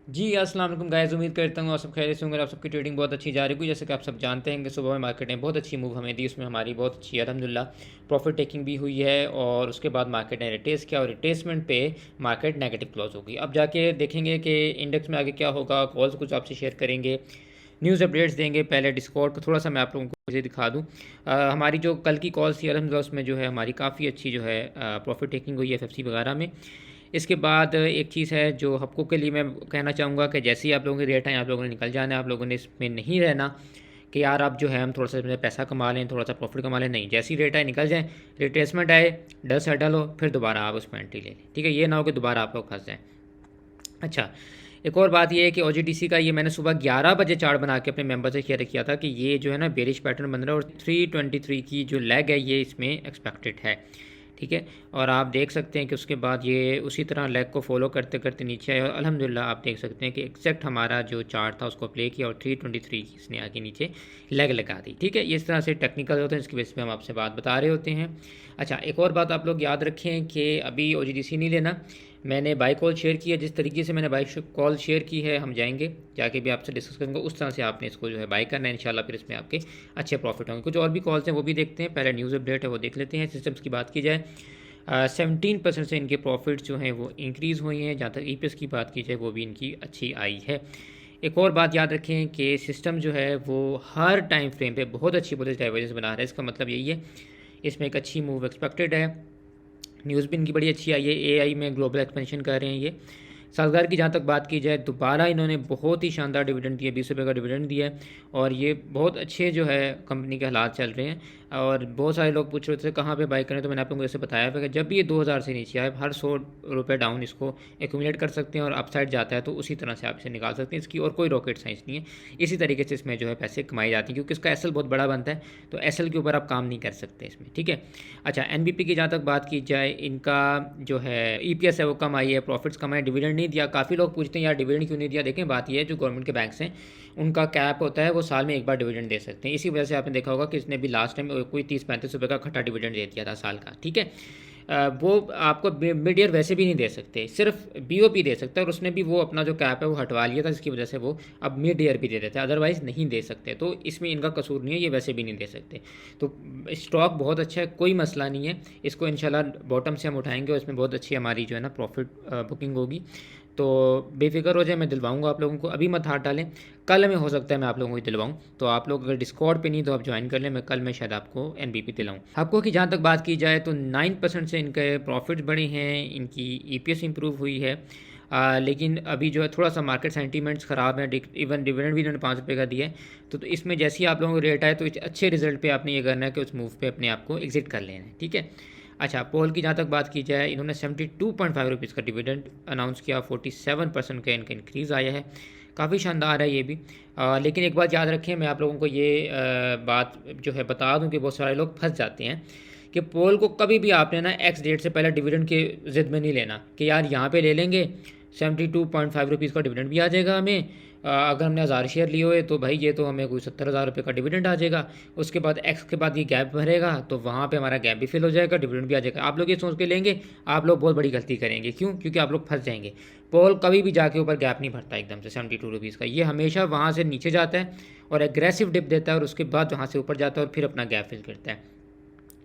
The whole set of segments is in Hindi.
जी अस्सलाम वालेकुम गाइस, उम्मीद करता हूँ आप सब खैरियत से होंगे। आप सबकी ट्रेडिंग बहुत अच्छी जा रही है। जैसे कि आप सब जानते हैं कि सुबह में मार्केट ने बहुत अच्छी मूव हमें दी, उसमें हमारी बहुत अच्छी अल्हम्दुलिल्लाह प्रॉफिट टेकिंग भी हुई है। और उसके बाद मार्केट ने रिटेस किया और रिटेसमेंट पे मार्केट नेगेटिव क्लोज होगी। अब जाके देखेंगे कि इंडेक्स में आगे क्या होगा। कॉल्स कुछ आपसे शेयर करेंगे, न्यूज़ अपडेट्स देंगे। पहले डिस्कॉर्ड पर थोड़ा सा मैं आप लोगों को मुझे दिखा दूँ। हमारी जो कल की कॉल्स थी अल्हम्दुलिल्लाह उसमें जो है हमारी काफ़ी अच्छी जो है प्रॉफिट टेकिंग हुई है एफएफसी वगैरह में। इसके बाद एक चीज़ है जो हफ्कों के लिए मैं कहना चाहूँगा कि जैसे ही आप लोगों की रेट आए आप लोगों ने निकल जाना है। आप लोगों ने इसमें नहीं रहना कि यार आप जो है हम थोड़ा सा इसमें पैसा कमा लें, थोड़ा सा प्रॉफिट कमा लें। नहीं, जैसी रेट आए निकल जाएँ। रिट्रेसमेंट आए, डर सेटल हो, फिर दोबारा आप उसमें एंट्री ले लें। ठीक है, ये ना हो कि दोबारा आप लोग फंस जाएँ। अच्छा, एक और बात ये है कि ओजीडीसी का ये मैंने सुबह 11 बजे चार्ट बना के अपने मेंबर से शेयर किया था कि ये जो है ना बेरिश पैटर्न बन रहा है और 323 की जो लेग है ये इसमें एक्सपेक्टेड है। ठीक है, और आप देख सकते हैं कि उसके बाद ये उसी तरह लेग को फॉलो करते करते नीचे आया और अल्हम्दुलिल्लाह आप देख सकते हैं कि एक्जैक्ट हमारा जो चार्ट था उसको प्ले किया और 323 की इसने आगे नीचे लेग लगा दी। ठीक है, इस तरह से टेक्निकल होते हैं, इसकी बेस पे हम आपसे बात बता रहे होते हैं। अच्छा, एक और बात आप लोग याद रखें कि अभी ओजीडीसी नहीं लेना। मैंने बाई कॉल शेयर की है, जिस तरीके से मैंने बाई कॉल शेयर की है हम जाएंगे जाके भी आपसे डिस्कस करेंगे उस तरह से आपने इसको जो है बाई करना है इंशाल्लाह। फिर इसमें आपके अच्छे प्रॉफिट होंगे। कुछ और भी कॉल्स हैं वो भी देखते हैं। पहले न्यूज़ अपडेट है वो देख लेते हैं। सिस्टम्स की बात की जाए 17% से इनके प्रॉफिट जो हैं वो इंक्रीज़ हुए हैं। जहाँ तक ईपीएस की बात की जाए वो भी इनकी अच्छी आई है। एक और बात याद रखें कि सिस्टम जो है वो हर टाइम फ्रेम पे बहुत अच्छी बुलिश डाइवर्जेंस बना रहा है। इसका मतलब यही है इसमें एक अच्छी मूव एक्सपेक्टेड है। न्यूज़ भी इनकी बड़ी अच्छी आई है। एआई में ग्लोबल एक्सपेंशन कर रहे हैं ये। सालगार की जहाँ तक बात की जाए दोबारा इन्होंने बहुत ही शानदार डिविडेंड दिया, 20 रुपये का डिविडेंड दिया है और ये बहुत अच्छे जो है कंपनी के हालात चल रहे हैं। और बहुत सारे लोग पूछ रहे थे कहाँ पे बाई करें, तो मैंने आप लोगों को जैसे बताया था कि जब भी ये 2000 से नीचे आए हर 100 रुपये डाउन इसको एक्यूमुलेट कर सकते हैं और अपसाइड जाता है तो उसी तरह से आप इसे निकाल सकते हैं। इसकी और कोई रॉकेट साइंस नहीं है। इसी तरीके से इसमें जो है पैसे कमाए जाते हैं क्योंकि इसका एसएल बहुत बड़ा बनता है, तो एसएल के ऊपर आप काम नहीं कर सकते इसमें। ठीक है। अच्छा, एनबीपी की जहाँ तक बात की जाए इनका जो है ईपीएस है वो कम आई है, प्रॉफिट्स कम है, डिविडेंड नहीं दिया। काफ़ी लोग पूछते हैं यार डिविडेंड क्यों नहीं दिया। देखें बात ये है जो गवर्नमेंट के बैंक्स हैं उनका कैप होता है, वो साल में एक बार डिविडेंड दे सकते हैं। इसी वजह से आपने देखा होगा कि इसने भी लास्ट टाइम कोई 30-35 रुपये का खट्टा डिविडेंड दे दिया था साल का। ठीक है, वो आपको मिड ईयर वैसे भी नहीं दे सकते, सिर्फ बीओपी दे सकते हैं और उसने भी वो अपना जो कैप है वो हटवा लिया था, जिसकी वजह से वो अब मिड ईयर भी दे देते हैं, अदरवाइज़ नहीं दे सकते। तो इसमें इनका कसूर नहीं है, ये वैसे भी नहीं दे सकते। तो स्टॉक बहुत अच्छा है, कोई मसला नहीं है। इसको इंशाल्लाह बॉटम से हम उठाएंगे और इसमें बहुत अच्छी हमारी जो है ना प्रॉफिट बुकिंग होगी। तो बेफिक्र हो जाए, मैं दिलवाऊंगा आप लोगों को। अभी मत हाथ डालें, कल में हो सकता है मैं आप लोगों को दिलवाऊं। तो आप लोग अगर डिस्कॉर्ड पे नहीं तो आप ज्वाइन कर लें, मैं कल में शायद आपको एनबीपी दिलाऊं। आपको कि जहाँ तक बात की जाए तो 9% से इनके प्रॉफिट्स बढ़े हैं, इनकी ईपीएस इंप्रूव हुई है। लेकिन अभी जो है थोड़ा सा मार्केट सेंटीमेंट्स ख़राब है। इवन डिविडेंड भी इन्होंने 5 रुपये का दिया है। तो इसमें जैसे ही आप लोगों को रेट आए तो अच्छे रिजल्ट पे आपने ये करना है कि उस मूव पे अपने आप को एग्जिट कर लेना है। ठीक है। अच्छा, पोल की जहाँ तक बात की जाए इन्होंने 72.5 रुपीज़ का डिविडेंड अनाउंस किया, 47% का इनका इंक्रीज़ आया है। काफ़ी शानदार है ये भी। लेकिन एक बात याद रखें, मैं आप लोगों को ये बात जो है बता दूं कि बहुत सारे लोग फंस जाते हैं कि पोल को कभी भी आपने ना एक्स डेट से पहले डिविडेंड की ज़िद में नहीं लेना कि यार यहाँ पे ले लेंगे 72.5 रुपीज़ का डिविडेंड भी आ जाएगा हमें। अगर हमने 1000 शेयर लिए हुए तो भाई ये तो हमें कोई 70,000 रुपये का डिविडेंड आ जाएगा। उसके बाद एक्स के बाद ये गैप भरेगा तो वहाँ पे हमारा गैप भी फिल हो जाएगा, डिविडेंड भी आ जाएगा। आप लोग ये सोच के लेंगे, आप लोग बहुत बड़ी गलती करेंगे। क्यों? क्योंकि आप लोग फंस जाएंगे। पोल कभी भी जाके ऊपर गैप नहीं भरता एकदम से 72 रुपीज़ का, ये हमेशा वहाँ से नीचे जाता है और एग्रेसिव डिप देता है और उसके बाद वहाँ से ऊपर जाता है और फिर अपना गैप फिल करता है।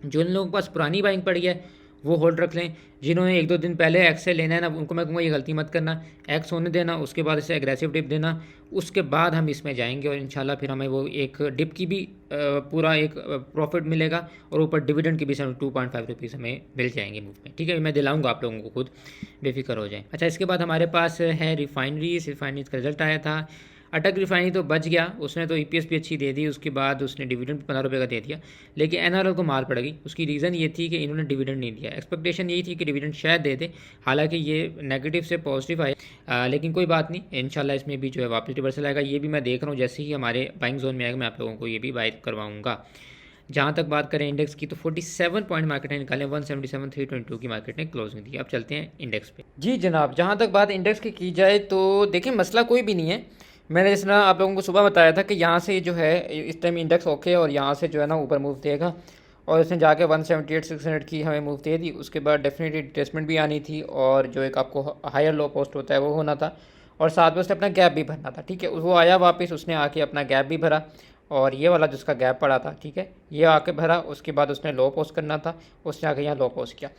जिन लोगों के पास पुरानी बाइंग पड़ी है वो होल्ड रख लें। जिन्होंने 1-2 दिन पहले एक्स से लेना है ना, उनको मैं कहूँगा ये गलती मत करना। एक्स होने देना, उसके बाद इसे एग्रेसिव डिप देना, उसके बाद हम इसमें जाएंगे और इंशाल्लाह फिर हमें वो एक डिप की भी पूरा एक प्रॉफिट मिलेगा और ऊपर डिविडेंड की भी 2.5 रुपीज़ हमें मिल जाएंगे मूव में। ठीक है, मैं दिलाऊंगा आप लोगों को, खुद बेफिक्र हो जाए। अच्छा, इसके बाद हमारे पास है रिफाइनरीज का रिजल्ट आया था। अटक रिफाइनरी तो बच गया, उसने तो ईपीएस भी अच्छी दे दी, उसके बाद उसने डिविडेंड 15 रुपये का दे दिया। लेकिन एनआरएल को मार पड़ गई। उसकी रीज़न ये थी कि इन्होंने डिविडेंड नहीं दिया। एक्सपेक्टेशन यही थी कि डिविडेंड शायद दे दे, हालांकि ये नेगेटिव से पॉजिटिव आया। लेकिन कोई बात नहीं, इंशाल्लाह इसमें भी जो है वापस रिवर्सल आएगा। ये भी मैं देख रहा हूँ, जैसे ही हमारे बाइंग जोन में आएगा मैं आप लोगों को ये भी बाय करवाऊँगा। जहाँ तक बात करें इंडेक्स की तो 47 पॉइंट मार्केट ने निकाले, 177,322 की मार्केट ने क्लोजिंग दी। अब चलते हैं इंडेक्स पे। जी जनाब, जहाँ तक बात इंडेक्स की जाए तो देखिए मसला कोई भी नहीं है। मैंने जिस तरह आप लोगों को सुबह बताया था कि यहाँ से जो है इस टाइम इंडेक्स ओके और यहाँ से जो है ना ऊपर मूव देगा और इसने जाके 178,600 की हमें मूव दे दी। उसके बाद डेफिनेटली रिट्रेसमेंट भी आनी थी और जो एक आपको हायर लो पोस्ट होता है वो होना था और साथ में उसने अपना गैप भी भरना था, ठीक है। वो आया वापस, उसने आके अपना गैप भी भरा और ये वाला जिसका गैप पड़ा था, ठीक है, ये आके भरा। उसके बाद उसने लो पोस्ट करना था, उसने आके यहाँ लो पोस्ट किया।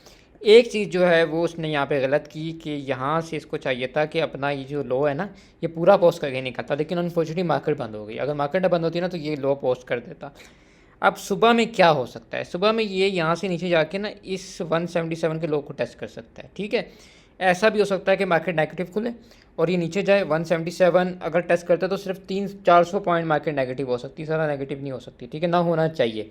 एक चीज़ जो है वो उसने यहाँ पे गलत की कि यहाँ से इसको चाहिए था कि अपना ये जो लो है ना ये पूरा पोस्ट करके निकलता, लेकिन अनफॉर्चुनेटली मार्केट बंद हो गई। अगर मार्केट ना बंद होती ना तो ये लो पोस्ट कर देता। अब सुबह में क्या हो सकता है, सुबह में ये यहाँ से नीचे जाके ना इस 177 के लो को टेस्ट कर सकता है, ठीक है। ऐसा भी हो सकता है कि मार्केट नेगेटिव खुले और ये नीचे जाए। 177 अगर टेस्ट करता है तो सिर्फ 300-400 पॉइंट मार्केट नेगेटिव हो सकती है, ज़्यादा नेगेटिव नहीं हो सकती, ठीक है, ना होना चाहिए।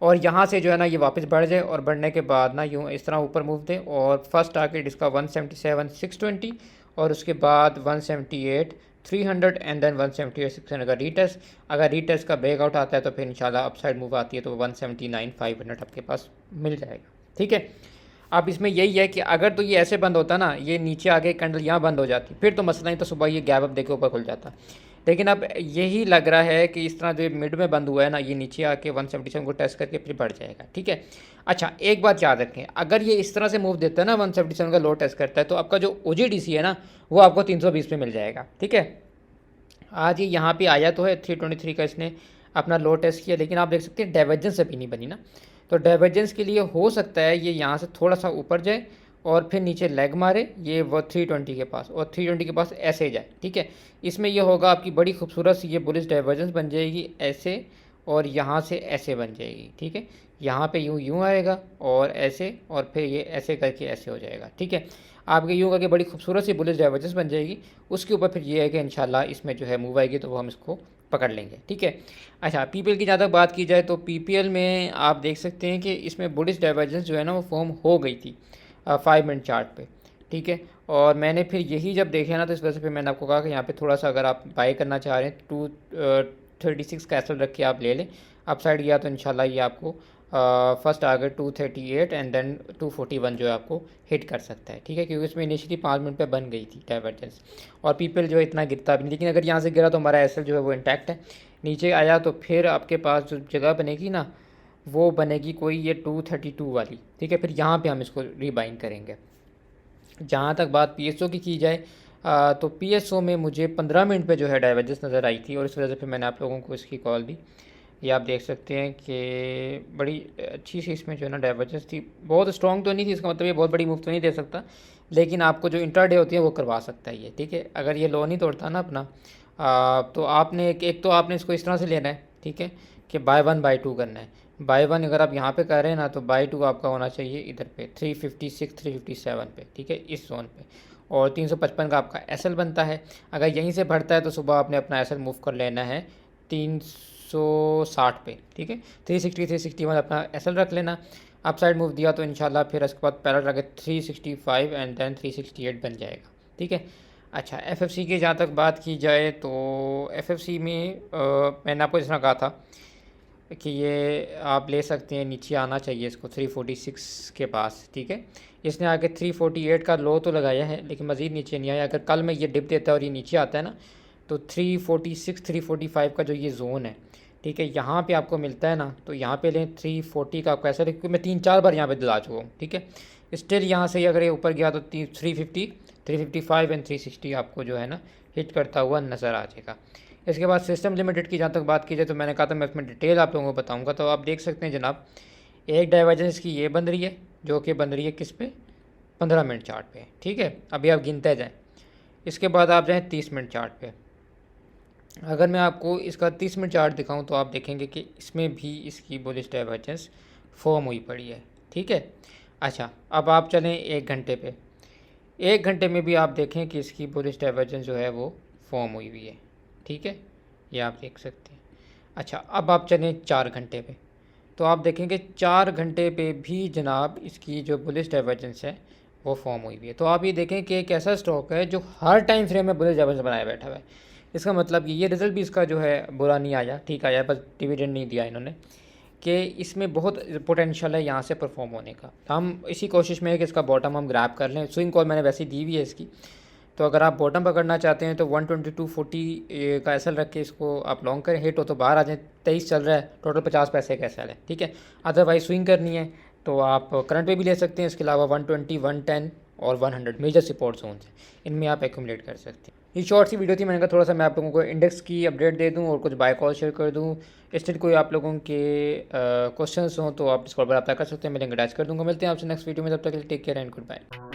और यहाँ से जो है ना ये वापस बढ़ जाए और बढ़ने के बाद ना यूँ इस तरह ऊपर मूव दे और फर्स्ट टारगेट इसका 177 620 और उसके बाद 178 300 एंड देन 178 600 का रीटेस्ट। अगर रीटेस्ट का ब्रेकआउट आता है तो फिर इंशाल्लाह अपसाइड मूव आती है तो 179 500 आपके पास मिल जाएगा, ठीक है। अब इसमें यही है कि अगर तो ये ऐसे बंद होता ना, ये नीचे आगे कैंडल यहाँ बंद हो जाती, फिर तो मसला नहीं, तो सुबह ये गैप अप देके ऊपर खुल जाता। लेकिन अब यही लग रहा है कि इस तरह जो मिड में बंद हुआ है ना ये नीचे आके 177 को टेस्ट करके फिर बढ़ जाएगा, ठीक है। अच्छा एक बात याद रखें, अगर ये इस तरह से मूव देता है ना 177 का लो टेस्ट करता है तो आपका जो OGDC है ना वो आपको 320 पे मिल जाएगा, ठीक है। आज ये यहाँ पे आया तो है 323 का इसने अपना लो टेस्ट किया, लेकिन आप देख सकते हैं डाइवर्जेंस अभी नहीं बनी ना। तो डाइवर्जेंस के लिए हो सकता है ये यहाँ से थोड़ा सा ऊपर जाए और फिर नीचे लेग मारे ये वो 320 के पास और 320 के पास ऐसे जाए, ठीक है। इसमें ये होगा आपकी बड़ी खूबसूरत सी ये बुलिश डाइवर्जेंस बन जाएगी ऐसे और यहाँ से ऐसे बन जाएगी, ठीक है। यहाँ पे यूँ आएगा और ऐसे और फिर ये ऐसे करके ऐसे हो जाएगा, ठीक है। आपके यूँ करके बड़ी खूबसूरत सी बुलिश डाइवर्जेंस बन जाएगी। उसके ऊपर फिर ये है कि इंशाल्लाह इसमें जो है मूव आएगी तो वो हम इसको पकड़ लेंगे, ठीक है। अच्छा PPL की जहाँ तक बात की जाए तो PPL में आप देख सकते हैं कि इसमें बुलिश डाइवर्जेंस जो है ना वो फॉर्म हो गई थी 5 मिनट चार्ट पे, ठीक है। और मैंने फिर यही जब देखा ना तो इस वजह से फिर मैंने आपको कहा कि यहाँ पे थोड़ा सा अगर आप बाई करना चाह रहे हैं 236 का एसएल रख के आप ले लें। अपसाइड गया तो इंशाल्लाह ये आपको फर्स्ट टारगेट 238 एंड देन 241 जो है आपको हिट कर सकता है, ठीक है, क्योंकि इसमें इनिशियली 5 मिनट पे बन गई थी डाइवर्जेंस और PPL जो है इतना गिरता भी नहीं। लेकिन अगर यहाँ से गिरा तो हमारा एसएल जो है वो इंटैक्ट है। नीचे आया तो फिर आपके पास जो जगह बनेगी ना वो बनेगी कोई ये 232 वाली, ठीक है। फिर यहाँ पे हम इसको रीबाइंड करेंगे। जहाँ तक बात PSO की जाए तो PSO में मुझे 15 मिनट पे जो है डाइवर्जेंस नज़र आई थी और इस वजह से फिर मैंने आप लोगों को इसकी कॉल दी। ये आप देख सकते हैं कि बड़ी अच्छी सी इसमें जो है ना डाइवर्जेंस थी, बहुत स्ट्रॉन्ग तो नहीं थी, इसका मतलब ये बहुत बड़ी मूव तो नहीं दे सकता, लेकिन आपको जो इंट्राडे होती है वो करवा सकता है ये, ठीक है। अगर ये लो नहीं तोड़ता ना अपना तो आपने एक तो आपने इसको इस तरह से लेना है, ठीक है, कि बाय 1 बाय 2 करना है। बाय 1 अगर आप यहाँ पे कर रहे हैं ना तो बाय 2 आपका होना चाहिए इधर पे 356 357 पे, ठीक है, इस जोन पे। और 355 का आपका एसएल बनता है। अगर यहीं से बढ़ता है तो सुबह आपने अपना एसएल मूव कर लेना है 360 पे, ठीक है। 360 361 अपना एसएल रख लेना। अप साइड मूव दिया तो इंशाल्लाह फिर उसके बाद पैरेलल रखे 365 एंड देन 368 बन जाएगा, ठीक है। अच्छा FFC की जहाँ तक बात की जाए तो FFC में मैंने आपको जिस तरह कहा था कि ये आप ले सकते हैं, नीचे आना चाहिए इसको 346 के पास, ठीक है। इसने आके 348 का लो तो लगाया है लेकिन मज़ीद नीचे नहीं आया। अगर कल में ये डिप देता है और ये नीचे आता है ना तो 346 345 का जो ये जोन है, ठीक है, यहाँ पे आपको मिलता है ना तो यहाँ पे लें 340 का आपको ऐसा, क्योंकि मैं 3-4 बार यहाँ पे दिला चुका हूँ, ठीक है। स्टिल यहाँ से अगर ये ऊपर गया तो 350 355 एंड 360 आपको जो है ना हिट करता हुआ नज़र आ जाएगा। इसके बाद सिस्टम लिमिटेड की जहाँ तक बात की जाए तो मैंने कहा था मैं इसमें डिटेल आप लोगों को बताऊंगा। तो आप देख सकते हैं जनाब एक डाइवर्जेंस की ये बन रही है जो कि बन रही है किस पे 15 मिनट चार्ट पे, ठीक है। अभी आप गिनते जाएँ। इसके बाद आप जाएँ 30 मिनट चार्ट पे। अगर मैं आपको इसका 30 मिनट चार्ट दिखाऊं तो आप देखेंगे कि इसमें भी इसकी बुलिश डाइवर्जेंस फॉर्म हुई पड़ी है, ठीक है। अच्छा अब आप चलें 1 घंटे पे। 1 घंटे में भी आप देखें कि इसकी बुलिश डाइवर्जेंस जो है वो फॉर्म हुई हुई है, ठीक है, ये आप देख सकते हैं। अच्छा अब आप चलें 4 घंटे पे तो आप देखेंगे 4 घंटे पे भी जनाब इसकी जो बुलिश डाइवर्जेंस है वो फॉर्म हुई हुई है। तो आप ये देखें कि एक ऐसा स्टॉक है जो हर टाइम फ्रेम में बुलिश डाइवर्जेंस बनाया बैठा हुआ है। इसका मतलब ये रिज़ल्ट भी इसका जो है बुरा नहीं आया, ठीक आया, बस डिविडेंड नहीं दिया इन्होंने, कि इसमें बहुत पोटेंशियल है यहाँ से परफॉर्म होने का। हम इसी कोशिश में है कि इसका बॉटम हम ग्रैब कर लें। स्विंग कॉल मैंने वैसे दी हुई है इसकी, तो अगर आप बॉटम पकड़ना चाहते हैं तो 122.40 का एसएल रख के इसको आप लॉन्ग करें, हिट हो तो बाहर आ जाए। 23 चल रहा है, टोटल 50 पैसे का एसएल है, ठीक है। अदरवाइज स्विंग करनी है तो आप करंट पे भी ले सकते हैं। इसके अलावा 120 110 और 100 मेजर सपोर्ट जोन्स हैं, इनमें आप एक्यूमुलेट कर सकते हैं। ये शॉर्ट सी वीडियो थी, मैंने कहा थोड़ा सा मैं आप लोगों को इंडेक्स की अपडेट दे दूँ और कुछ बाय कॉल शेयर कर दूँ। इसलिए कोई आप लोगों के क्वेश्चंस हों तो आप डिस्कॉर्ड पर रब्ता कर सकते हैं, मैं लिंक अटैच कर दूँगा। मिलते हैं आपसे नेक्स्ट वीडियो में, तब तक के लिए take care and good bye.